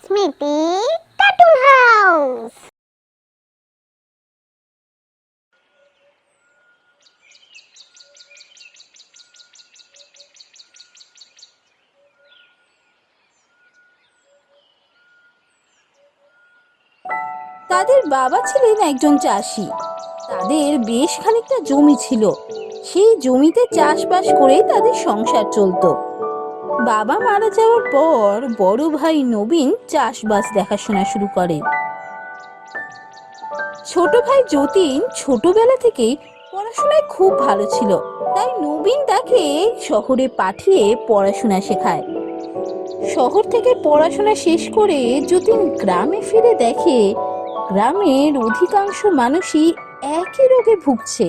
স্মৃতি cartoon house. তাদের বাবা ছিলেন একজন চাষি। তাদের বেশ খানিকটা জমি ছিল। সেই জমিতে চাষবাস করেই তাদের সংসার চলতো। বাবা মারা যাওয়ার পর বড় ভাই নবীন চাষবাস দেখাশোনা শুরু করে। ছোট ভাই যতীন ছোটবেলা থেকেই পড়াশোনায় খুব ভালো ছিল, তাই নবীন তাকে শহরে পাঠিয়ে পড়াশোনা শেখায়। শহর থেকে পড়াশোনা শেষ করে যতীন গ্রামে ফিরে দেখে গ্রামের অধিকাংশ মানুষই একই রোগে ভুগছে।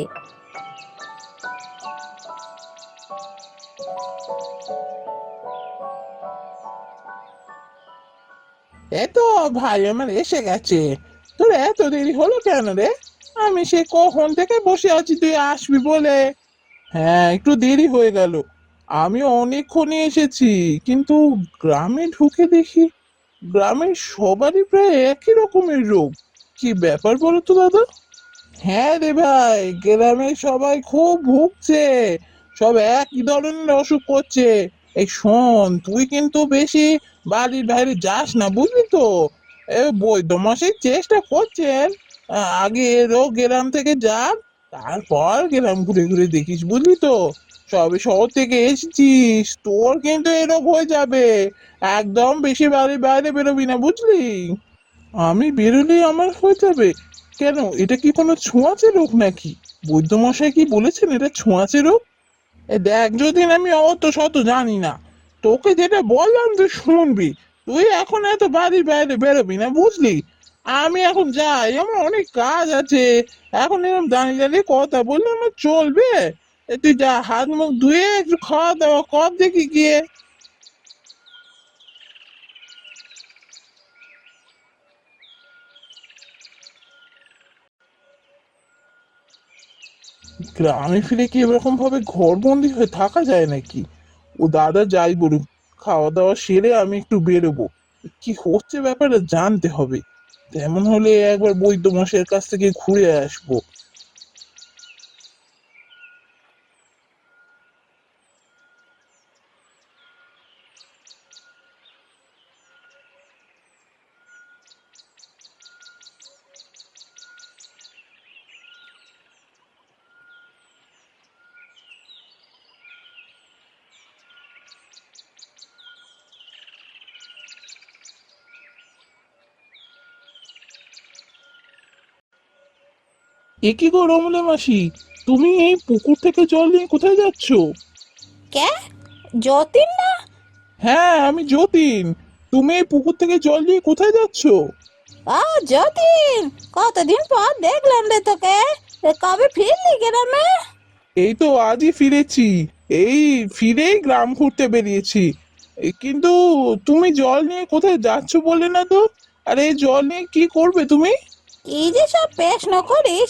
এতো ভাই আমার এসে গেছে। তোর এত দেরি হলো কেন রে? আমি সে কখন থেকে বসে আছি তুই আসবি বলে। হ্যাঁ, একটু দেরি হয়ে গেল। আমি অনেকক্ষণই এসেছি, কিন্তু গ্রামে ঢুকে দেখি গ্রামের সবারই প্রায় একই রকমের রোগ। কি ব্যাপার বলো তো দাদা? হ্যাঁ রে ভাই, গ্রামে সবাই খুব ভুগছে। সব একই ধরনের অসুখ করছে। এই শোন, তুই কিন্তু বেশি বাড়ির বাইরে যাস না, বুঝলি তো? বৈদ্যমশাই চেষ্টা করছেন আগে এরও গ্রাম থেকে যান, তারপর গ্রাম ঘুরে ঘুরে দেখিস, বুঝলি তো? সবে শহর থেকে এসেছিস, তোর কিন্তু এ রোগ হয়ে যাবে। একদম বেশি বাড়ির বাইরে বেরোবি না, বুঝলি? আমি বেরোলেই আমার হয়ে যাবে? কেন, এটা কি কোনো ছোঁয়াচে রোগ নাকি? বৈদ্যমশাই কি বলেছেন এটা ছোঁয়াচে রোগ? দেখ, যদিন আমি অত শত জানি না, তোকে যেটা বললাম তুই শুনবি। তুই এখন এত বাড়ির বাইরে বেরোবি না, বুঝলি? আমি এখন যাই, আমার অনেক কাজ আছে। এখন এরকম দাঁড়িয়ে দাঁড়িয়ে কথা বললে আমার চলবে? তুই যা, হাত মুখ ধুয়ে একটু খাওয়া দাওয়া কর দেখি গিয়ে। গ্রামে ফিরে কি এরকম ভাবে ঘরবন্দি হয়ে থাকা যায় নাকি? ও দাদা যাই বলুক, খাওয়া দাওয়া সেরে আমি একটু বেরোবো। কি হচ্ছে ব্যাপারটা জানতে হবে। তেমন হলে একবার বৈদ্য মশাইয়ের কাছ থেকে ঘুরে আসবো। এ কি গো রমলা মাসি, তুমি এই পুকুর থেকে জল নিয়ে কোথায় যাচ্ছো? কে? যতীন না? হ্যাঁ, আমি যতীন। তুমি এই পুকুর থেকে জল নিয়ে কোথায় যাচ্ছো? যতীন, কতদিন পর দেখলাম রে তোকে। কবে ফিরলি গ্রামে? এই তো আজই ফিরেছি। এই ফিরেই গ্রাম ঘুরতে বেরিয়েছি। কিন্তু তুমি জল নিয়ে কোথায় যাচ্ছ বললে না তো? আর এই জল নিয়ে কি করবে তুমি? কি যে সব প্রশ্ন করিস!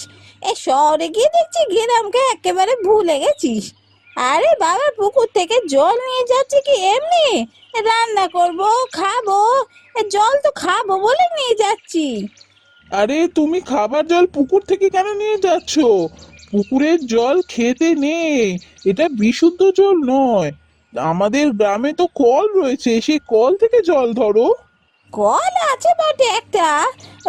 এই শহরে গিয়ে দেখছি গ্রামকে একেবারে ভুলে গেছিস। আরে বাবা, পুকুর থেকে জল নিয়ে যাচ্ছি কি এমনি রান্না করব, খাবো। জল তো খাবো বলে নিয়ে যাচ্ছি। আরে তুমি খাবার জল পুকুর থেকে কেন নিয়ে যাচ্ছ? পুকুরের জল খেতে নেই। এটা বিশুদ্ধ জল নয়। আমাদের গ্রামে তো কল রয়েছে, সেই কল থেকে জল ধরো। কল আছে বটে একটা,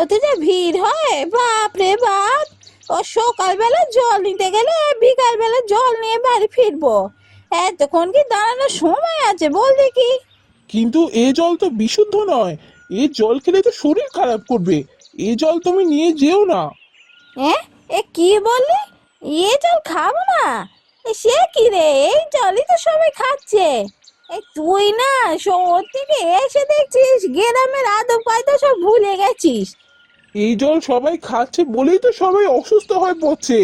ওতে যে ভিড় হয় বাপ রে বাপ! ও সকালবেলা জল নিতে গেলে বিকাল বেলা জল নিয়ে বাড়ি ফিরবো। এতক্ষণ কি দাঁড়ানোর সময় আছে বল দেখি? কিন্তু এ জল তো বিশুদ্ধ নয়। এ জল খেলে তো শরীর খারাপ করবে। এ জল তুমি নিয়ে যেও না। হ্যাঁ, এ কি বললি? এ জল খাবো না? সে কি রে, এই জলই তো সবাই খাচ্ছে। এই তুই না শহর থেকে এসে দেখছিস গ্রামের আদব কায়দা সব ভুলে গেছিস। এই জল সবাই খাচ্ছে বলেই তো সবাই অসুস্থ হয়ে পড়ছে।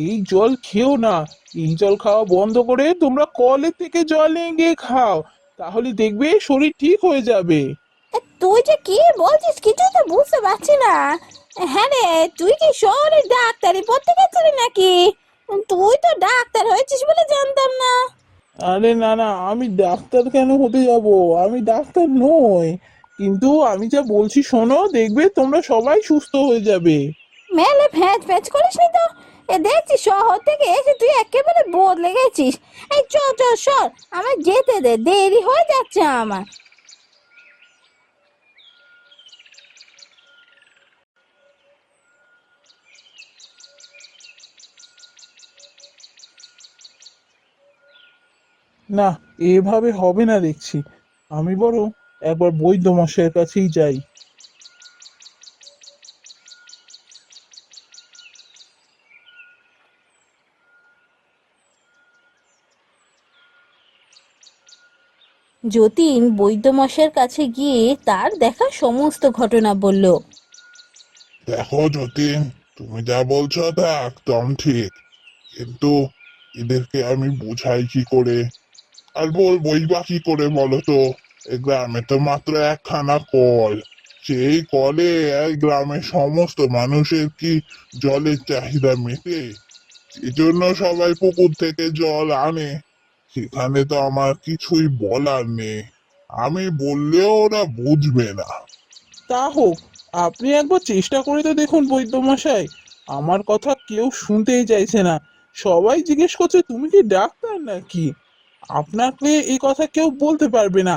এই জল খেও না। এই জল খাওয়া বন্ধ করে তোমরা কলের থেকে জল নিয়ে গিয়ে খাও। তাহলে দেখবে শরীর ঠিক হয়ে যাবে। তুই যে কি বলছিস কিছু তো বুঝতে পারছি না। হ্যাঁ রে, তুই কি শহরে ডাক্তারি পড়তে গেছিলি নাকি? তুই তো ডাক্তার হয়েছিস বলে জানতাম না। আরে না না, আমি ডাক্তার কেন হতে যাব? আমি ডাক্তার নই। কিন্তু আমি যা বলছি শোনো, দেখবে তোমরা সবাই সুস্থ হয়ে যাবে। মেলে ফ্যাচ ফ্যাচ করিস নি তো। দেখছি শহর থেকে এসে তুই একেবারে বদলে গেছিস। এই চ চ সর, আমার যেতে দে, দেরি হয়ে যাচ্ছে আমার। না, এভাবে হবে না দেখছি। আমি বরং একবার বৈদ্য মশাইয়ের কাছেই যাই। যতীন বৈদ্যমশাইয়ের কাছে গিয়ে তার দেখা সমস্ত ঘটনা বলল। দেখো যতীন, তুমি যা বলছো তা একদম ঠিক, কিন্তু এদেরকে আমি বোঝাই কি করে, আর বলবোই বা কি করে বলো তো? এই গ্রামে তো মাত্র একখানা কল। সেই কলে এই গ্রামের সমস্ত মানুষের কি জলের চাহিদা মেটে? এজন্য সবাই পুকুর থেকে জল আনে। সেখানে তো আমার কিছুই বলার নেই, আমি বললেও ওরা বুঝবে না। তা হোক, আপনি একবার চেষ্টা করে তো দেখুন বৈদ্য মশাই। আমার কথা কেউ শুনতেই চাইছে না। সবাই জিজ্ঞেস করছে তুমি কি ডাক্তার নাকি। আপনাকে এই কথা কেউ বলতে পারবে না।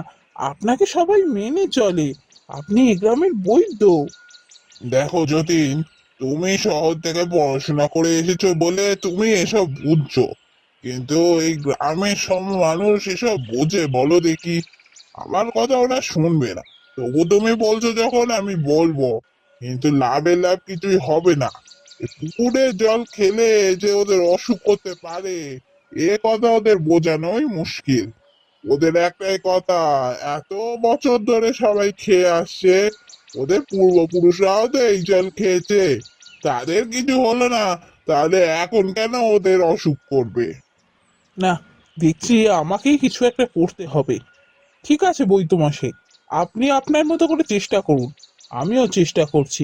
আপনাকে সবাই মেনে চলে। আপনি এ গ্রামের বৈদ্য। দেখো যতীন, তুমি শহর থেকে পড়াশোনা করে এসেছো বলে তুমি এসব বুঝছো, কিন্তু এই গ্রামের সব মানুষ এসব বোঝে বলো দেখি? আমার কথা ওরা শুনবে না। তবু তুমি বলছো যখন আমি বলবো, কিন্তু লাভের লাভ কিছুই হবে না। এই পুকুরের জল খেলে যে ওদের অসুখ হতে পারে, এ কথা ওদের বোঝানোই মুশকিল। ওদের একটাই কথা, এত বছর ধরে সবাই খেয়ে আসছে, ওদের পূর্বপুরুষরাও তো এই জল খেয়েছে, তাদের কিছু হলো না, তাহলে এখন কেন ওদের অসুখ করবে? না, দেখছি আমাকেই কিছু একটা করতে হবে। ঠিক আছে বৈদ্য মশাই, আপনি আপনার মতো করে চেষ্টা করুন। আমিও চেষ্টা করছি।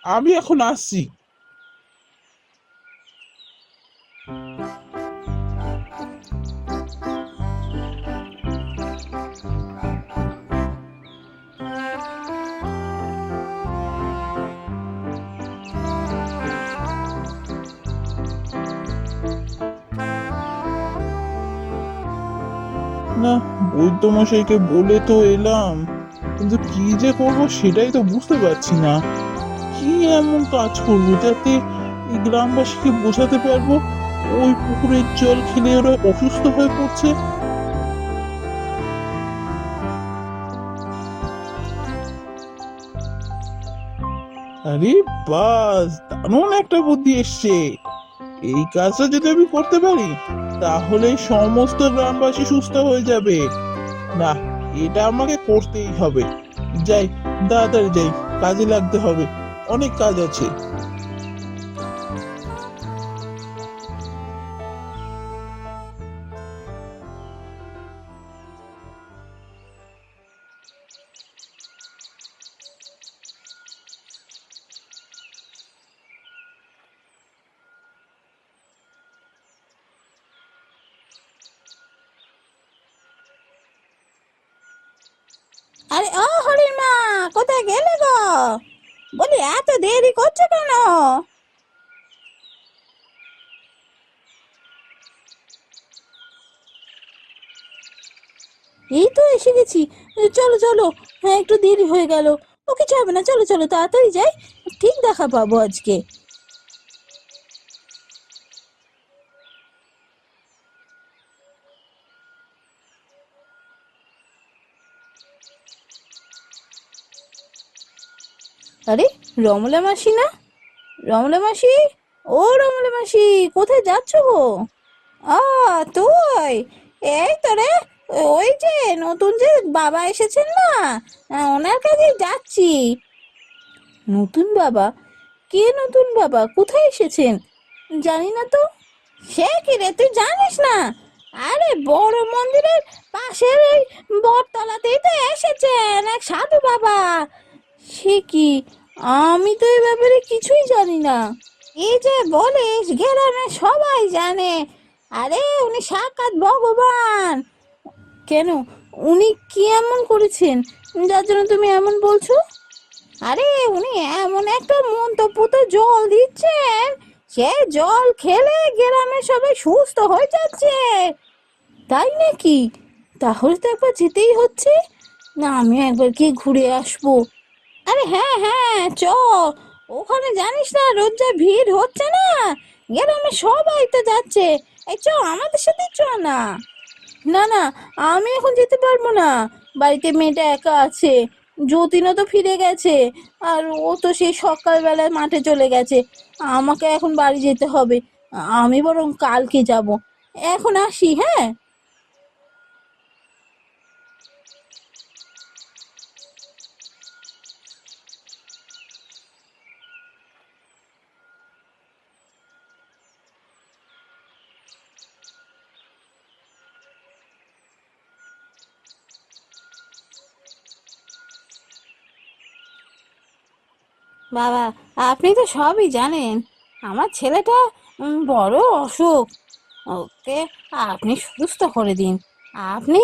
আমি এখন আসছি। না, বৈদ্য মশাইকে বলে তো এলাম, কিন্তু কি যে করব সেটাই তো বুঝতে পারছি না। কি এমন কাজ করবো যাতে এই গ্রামবাসীকে বোঝাতে পারবো ওই পুকুরের জল খেলে ওরা অসুস্থ হয়ে পড়ছে। আরে বাস, দারুণ একটা বুদ্ধি এসছে। এই কাজটা যদি আমি করতে পারি, তাহলে সমস্ত গ্রামবাসী সুস্থ হয়ে যাবে। না, এটা আমাকে করতেই হবে। যাই, তাড়াতাড়ি যাই, কাজে লাগতে হবে। অনেক কাজ আছে। আরে ও হরির মা, কোথায় গেলে গো? বলি এত দেরি করছো কেন? এই তো এসে গেছি। চলো চলো, হ্যাঁ একটু দেরি হয়ে গেল। ও কিছু হবে না, চলো চলো তাড়াতাড়ি যাই, ঠিক দেখা পাবো আজকে। আরে রমলা মাসি না? রমলা মাসি, ও রমলা মাসি, কোথায় যাচ্ছ গো? আ তুই, এই তো রে, ওই যে নতুন যে বাবা এসেছেন না, ওনার কাছে যাচ্ছি। নতুন বাবা? কে নতুন বাবা? কোথায় এসেছেন? জানি না তো। সে কি রে, তুই জানিস না? আরে বড় মন্দিরের পাশের এই বটতলাতেই তো এসেছেন এক সাধু বাবা। সে কি, আমি তো এই ব্যাপারে কিছুই জানি না। এই যে বলিস, গ্রামে সবাই জানে। আরে উনি সাক্ষাৎ ভগবান। কেন, উনি কি এমন করেছেন যার জন্য তুমি এমন বলছো? আরে উনি এমন একটা মন্তব্যতে জল দিচ্ছেন, সে জল খেলে গ্রামের সবাই সুস্থ হয়ে যাচ্ছে। তাই নাকি? তাহলে তো একবার যেতেই হচ্ছে। না, আমি একবার গিয়ে ঘুরে আসবো। আরে হ্যাঁ হ্যাঁ, চ। ওখানে জানিস না রোজ যা ভিড় হচ্ছে না, গ্রামের সবাই তো যাচ্ছে। এই চ, আমাদের সাথে চ না। না না, আমি এখন যেতে পারবো না। বাড়িতে মেয়েটা একা আছে, যতীনও তো ফিরে গেছে, আর ও তো সেই সকালবেলায় মাঠে চলে গেছে। আমাকে এখন বাড়ি যেতে হবে। আমি বরং কালকে যাব। এখন আসি, হ্যাঁ? বাবা, আপনি তো সবই জানেন। আমার ছেলেটা বড় অসুখ। ওকে আপনি সুস্থ করে দিন। আপনি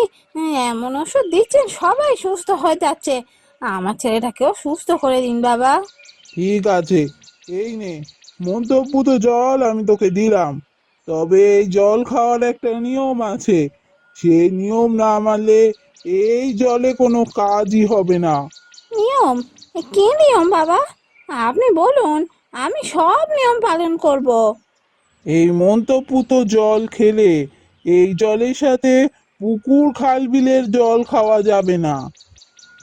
এমন ওষুধ দিচ্ছেন সবাই সুস্থ হয়ে যাচ্ছে। আমার ছেলেটাকেও সুস্থ করে দিন বাবা। ঠিক আছে, এই নে মন্তব্যুত জল আমি তোকে দিলাম। তবে এই জল খাওয়ার একটা নিয়ম আছে, সেই নিয়ম না মানলে এই জলে কোনো কাজই হবে না। নিয়ম? কি নিয়ম বাবা? আপনি বলুন, আমি সব নিয়ম পালন করব। এই মন্তব্যুত জল খেলে এই জলের সাথে পুকুর খাল বিলের জল খাওয়া যাবে না,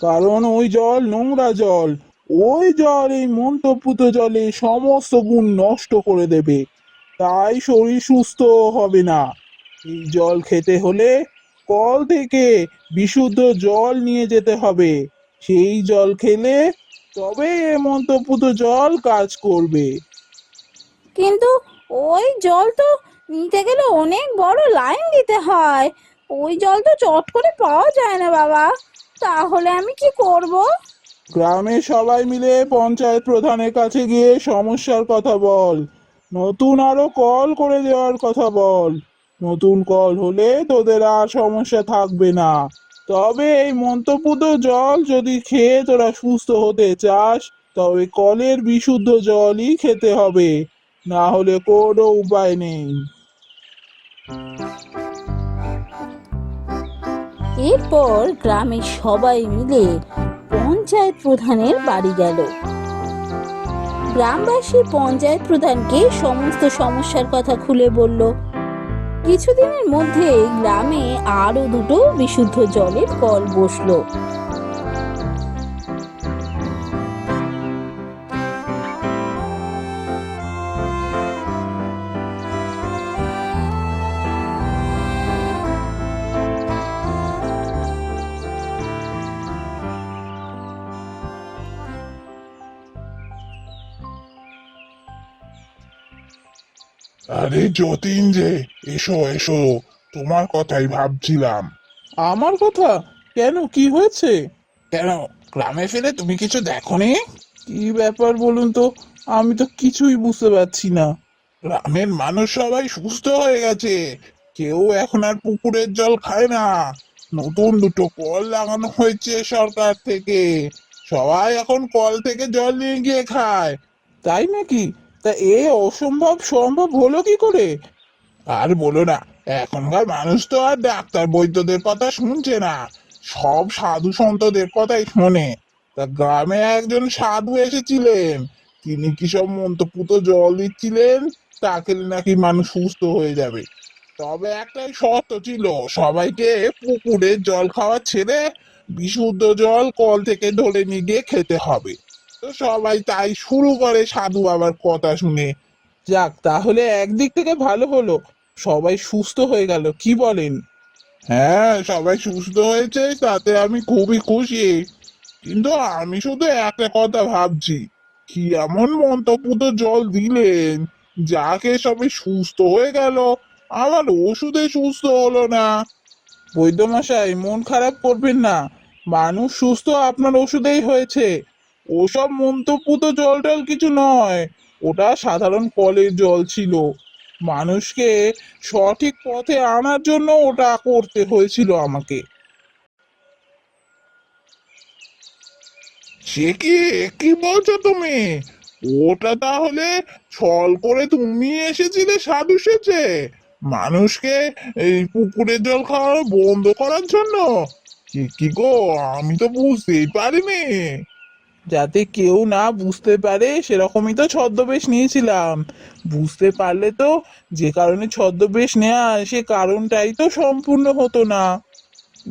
কারণ ওই জল নোংরা জল। ওই জল এই মন্তব্যুত জলে সমস্ত গুণ নষ্ট করে দেবে, তাই শরীর সুস্থ হবে না। এই জল খেতে হলে কল থেকে বিশুদ্ধ জল নিয়ে যেতে হবে। সেই জল খেলে তবে এ মন্তব্যুত জল কাজ করবে। কিন্তু ওই জল তো নিতে গেলে অনেক বড় লাইন দিতে হয়। ওই জল তো চট করে পাওয়া যায় না বাবা। তাহলে আমি কি করব? গ্রামের সবাই মিলে পঞ্চায়েত প্রধানের কাছে গিয়ে সমস্যার কথা বল। নতুন আরো কল করে দেওয়ার কথা বল। নতুন কল হলে তোদের আর সমস্যা থাকবে না। তবে এই মন্তব্যুত জল যদি খেয়ে তোরা সুস্থ হতে চাস, তবে কলের বিশুদ্ধ জলই খেতে হবে, না হলে কোনো উপায় নেই। এরপর গ্রামের সবাই মিলে পঞ্চায়েত প্রধানের বাড়ি গেল। গ্রামবাসী পঞ্চায়েত প্রধানকে সমস্ত সমস্যার কথা খুলে বলল। কিছুদিনের মধ্যে গ্রামে আরো দুটো বিশুদ্ধ জলের কল বসলো। আরে যতীন যে, এসো এসো, তোমার কথাই ভাবছিলাম। আমার কথা? কেন, কি হয়েছে? কেন, গ্রামে ফিরে তুমি কিছু দেখোনি? কি ব্যাপার বলুন তো, আমি তো কিছুই বুঝতে পারছি না। গ্রামের মানুষ সবাই সুস্থ হয়ে গেছে, কেউ এখন আর পুকুরের জল খায় না। নতুন দুটো কল লাগানো হয়েছে সরকার থেকে, সবাই এখন কল থেকে জল নিয়ে গিয়ে খায়। তাই নাকি? তা এ অসম্ভব সম্ভব হলো কি করে? আর বলো না, এখনকার মানুষ তো আর ডাক্তার বৈদ্যদের কথা শুনছে না, সব সাধু সন্তদের কথাই শোনে। তা গ্রামে একজন সাধু এসেছিলেন, তিনি কি সব মন্ত্রপুত জল দিচ্ছিলেন, তা খেলে নাকি মানুষ সুস্থ হয়ে যাবে। তবে একটাই শর্ত ছিল, সবাইকে পুকুরের জল খাওয়া ছেড়ে বিশুদ্ধ জল কল থেকে ধরে নিয়ে গিয়ে খেতে হবে। তো সবাই তাই শুরু করে সাধু বাবার কথা শুনে। যাক, তাহলে একদিক থেকে ভালো হলো, সবাই সুস্থ হয়ে গেল, কি বলেন? হ্যাঁ, সবাই সুস্থ হয়েছে, তাতে আমি খুবই খুশি। কিন্তু আমি শুধু একটা কথা ভাবছি, কি এমন মন্তব্য জল দিলেন যাকে সবাই সুস্থ হয়ে গেল, আমার ওষুধে সুস্থ হলো না। বৈদ্যমশাই, মন খারাপ করবেন না। মানুষ সুস্থ আপনার ওষুধেই হয়েছে। ওসব মন্তব্যুত জল টল কিছু নয়, ওটা সাধারণ কলের জল ছিল। মানুষকে সঠিক পথে আনার জন্য ওটা করতে হয়েছিল আমাকে। সে কি কি বলছো তুমি? ওটা তাহলে ছল করে তুমি এসেছিলে সাধু সেজে মানুষকে এই পুকুরের জল খাওয়া বন্ধ করার জন্য? কি কি গো, আমি তো বুঝতেই পারিনি। যাতে কেউ না বুঝতে পারে সেরকমই তো ছদ্মবেশ নিয়েছিলাম। বুঝতে পারলে তো যে কারণে ছদ্মবেশ নেয়া সে কারণটাই তো সম্পূর্ণ হতো না।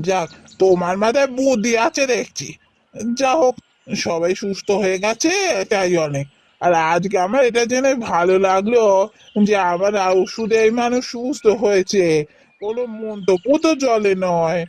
যাক, তোমার মাথায় বুদ্ধি আছে দেখছি। যা হোক, সবাই সুস্থ হয়ে গেছে, এটাই অনেক। আর আজকে আমার এটা জেনে ভালো লাগলো যে আমার ওষুধে এই মানুষ সুস্থ হয়েছে, কোনো মন্তব্য তো জলে নয়।